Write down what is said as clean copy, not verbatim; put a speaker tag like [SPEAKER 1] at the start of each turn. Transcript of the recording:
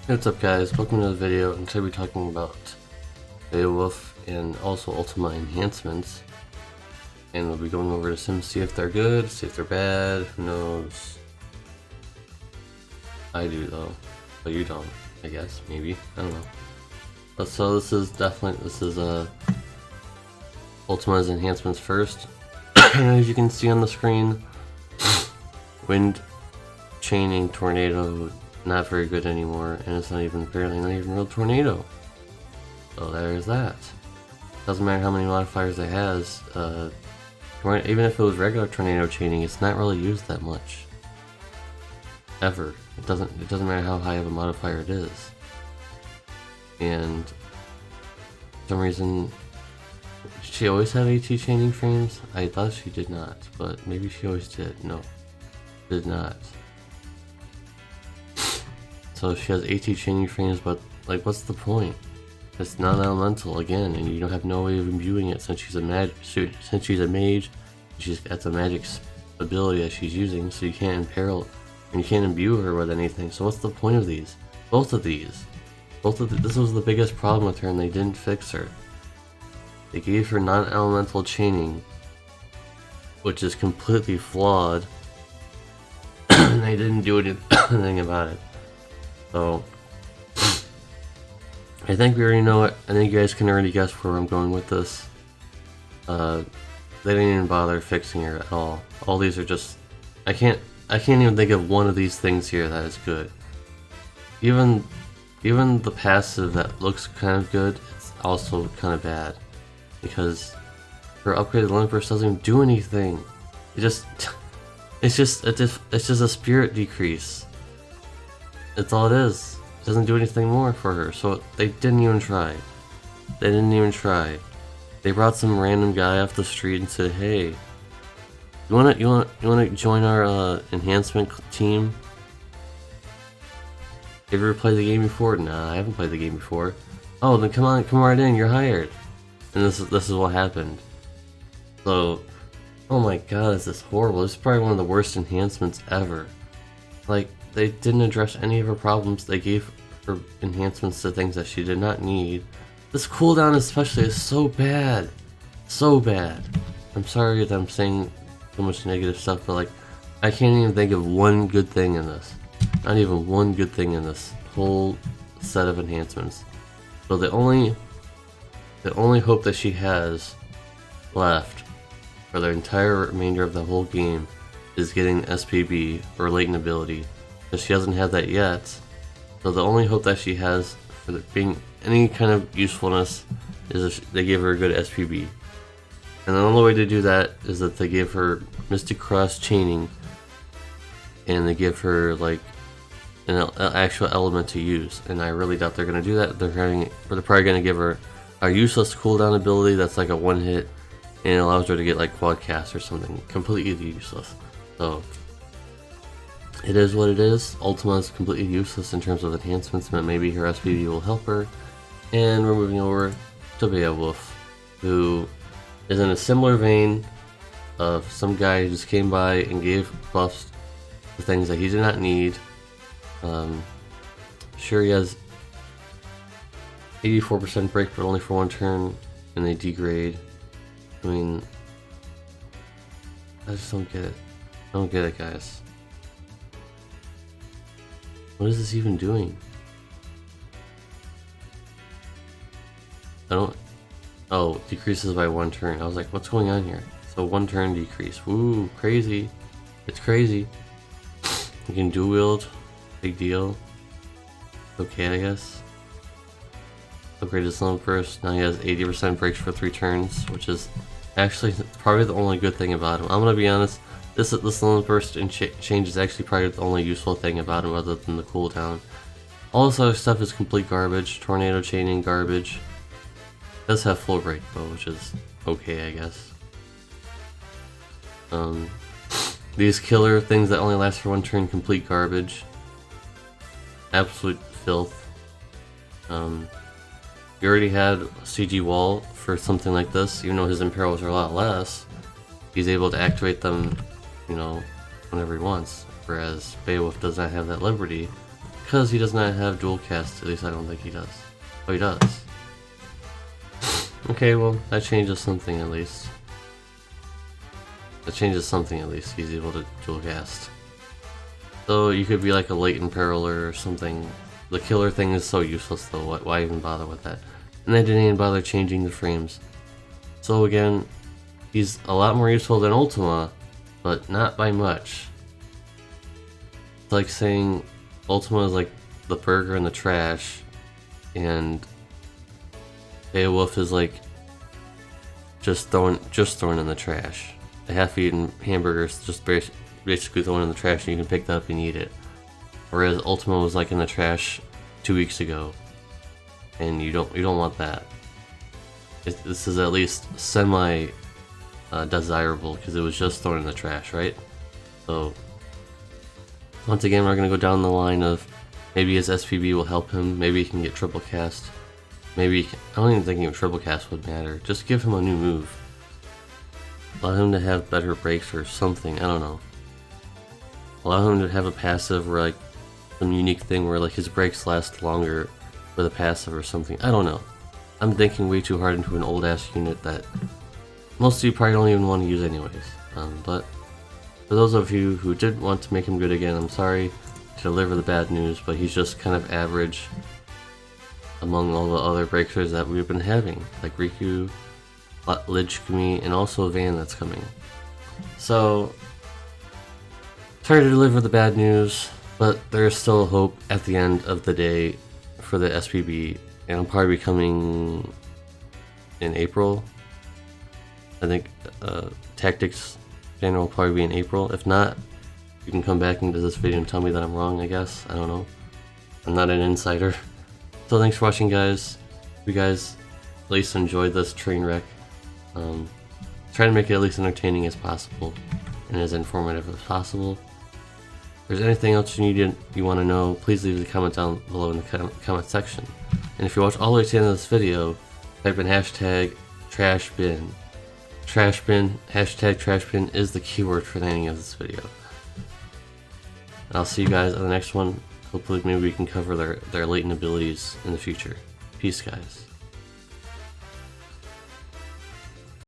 [SPEAKER 1] What's up guys, welcome to the video, and today we're talking about Beowulf and also Ultima enhancements. And we'll be going over the sims, see if they're good, see if they're bad, who knows. I do though, but you don't, I guess, maybe, I don't know. But so this is Ultima's enhancements first. And as you can see on the screen, wind, chaining, tornado, not very good anymore, and it's not even real tornado. So there's that. Doesn't matter how many modifiers it has. Even if it was regular tornado chaining, it's not really used that much. Ever. It doesn't matter how high of a modifier it is. And for some reason, she always had AT chaining frames. I thought she did not, but maybe she always did. No, did not. So she has AT chaining frames, but like, what's the point? It's non-elemental again, and you don't have no way of imbuing it since she's a mage. That's a magic ability that she's using, so you can't imperil and you can't imbue her with anything. So what's the point of these? Both of these. This was the biggest problem with her, and they didn't fix her. They gave her non-elemental chaining, which is completely flawed, and they didn't do anything about it. So, I think we already know it. I think you guys can already guess where I'm going with this. They didn't even bother fixing her at all. All these are just... I can't even think of one of these things here that is good. Even the passive that looks kind of good, it's also kind of bad. Because her upgraded limit burst doesn't even do anything. It's just a spirit decrease. That's all it is. It doesn't do anything more for her, so they didn't even try. They brought some random guy off the street and said, "Hey, you wanna join our enhancement team? Have you ever played the game before?" "Nah, I haven't played the game before." "Oh, then come right in. You're hired." And this is what happened. So, oh my god, is this horrible? This is probably one of the worst enhancements ever. Like, they didn't address any of her problems. They gave her enhancements to things that she did not need. This cooldown especially is so bad. So bad. I'm sorry that I'm saying so much negative stuff, but like, I can't even think of one good thing in this. Not even one good thing in this whole set of enhancements. So the only hope that she has left for the entire remainder of the whole game is getting FFBE, or latent ability. Because she doesn't have that yet, so the only hope that she has for being any kind of usefulness is if they give her a good FFBE. And the only way to do that is that they give her Mystic Cross chaining, and they give her like an actual element to use. And I really doubt they're going to do that. They're probably going to give her a useless cooldown ability that's like a one hit, and it allows her to get like quad cast or something completely useless. So it is what it is. Ultima is completely useless in terms of enhancements, but maybe her FFBE will help her. And we're moving over to Beowulf, who is in a similar vein of some guy who just came by and gave buffs to things that he did not need. Sure, he has 84% break, but only for one turn, and they degrade. I mean, I just don't get it. I don't get it, guys. What is this even doing? Oh, decreases by one turn. I was like, what's going on here? So one turn decrease. Woo, crazy. It's crazy. You can dual wield. Big deal. Okay, I guess. Upgrade his limit burst. Now he has 80% breaks for 3 turns, which is actually probably the only good thing about him. I'm gonna be honest. This limit burst and change is actually probably the only useful thing about him, other than the cooldown. All this other stuff is complete garbage. Tornado chaining, garbage. Does have full break though, which is okay, I guess. These killer things that only last for one turn, complete garbage. Absolute filth. You already had CG wall for something like this, even though his imperils are a lot less. He's able to activate them, you know, whenever he wants. Whereas Beowulf does not have that liberty, because he does not have dual cast. At least I don't think he does. Oh, he does. Okay, well, that changes something at least. That changes something at least. He's able to dual cast. So you could be like a latent pearler or something. The killer thing is so useless though. Why even bother with that? And they didn't even bother changing the frames. So again, he's a lot more useful than Ultima, but not by much. It's like saying Ultima is like the burger in the trash, and Beowulf is like just thrown in the trash. A half-eaten hamburger is just basically thrown in the trash, and you can pick that up and eat it. Whereas Ultima was like in the trash 2 weeks ago, and you don't want that. This is at least semi desirable because it was just thrown in the trash, right? So once again, we're gonna go down the line of maybe his SPB will help him. Maybe he can get triple cast. Maybe I don't even think even triple cast would matter. Just give him a new move. Allow him to have better breaks or something. I don't know. Allow him to have a passive or like some unique thing where like his breaks last longer with a passive or something. I don't know. I'm thinking way too hard into an old ass unit that most of you probably don't even want to use anyways. But for those of you who did want to make him good again, I'm sorry to deliver the bad news, but he's just kind of average among all the other breakers that we've been having, like Riku, Lich-Kumi, and also Van that's coming. So, sorry to deliver the bad news, but there is still hope at the end of the day for the SPB, and it'll probably be coming in April. I think Tactics General will probably be in April. If not, you can come back into this video and tell me that I'm wrong, I guess. I don't know. I'm not an insider. So thanks for watching, guys. If you guys at least enjoyed this train wreck, try to make it at least entertaining as possible and as informative as possible. If there's anything else you want to know, please leave a comment down below in the comment section. And if you watch all the way to the end of this video, type in hashtag #trashbin. Trashbin, hashtag trashbin is the keyword for the ending of this video. And I'll see you guys on the next one. Hopefully maybe we can cover their latent abilities in the future. Peace, guys.